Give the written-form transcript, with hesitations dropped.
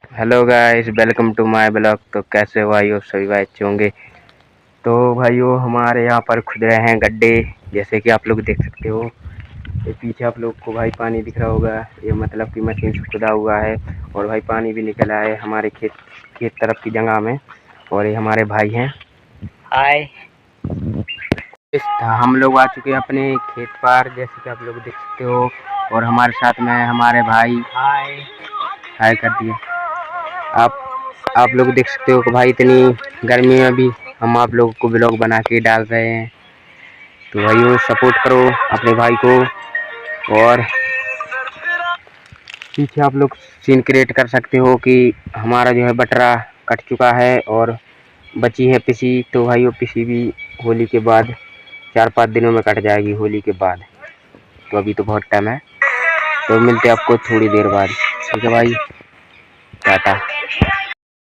Hello guys, welcome to my blog. तो कैसे हो भाइयों, सभी भाई अच्छे होंगे। तो भाइयों हमारे यहाँ पर खुद रहे हैं गड्ढे, जैसे कि आप लोग देख सकते हो। ये पीछे आप लोग को भाई पानी दिख रहा होगा, ये मतलब कि मशीन से खुदा हुआ है और भाई पानी भी निकला है हमारे खेत तरफ की जगह में। और ये हमारे भाई हैं। हाय। हम लोग आ चुके हैं अपने खेत पर, जैसे कि आप लोग देख सकते हो। और हमारे साथ में हमारे भाई। हाय हाय कर दिए। आप लोग देख सकते हो कि भाई इतनी गर्मी में भी हम आप लोगों को ब्लॉग बना के डाल रहे हैं। तो भाइयों सपोर्ट करो अपने भाई को। और पीछे आप लोग सीन क्रिएट कर सकते हो कि हमारा जो है बटरा कट चुका है और बची है पिसी। तो भाइयों पिसी भी होली के बाद 4-5 दिनों में कट जाएगी, होली के बाद। तो अभी तो बहुत टाइम है। तो मिलते हैं आपको थोड़ी देर बाद। ठीक है भाई, टाटा।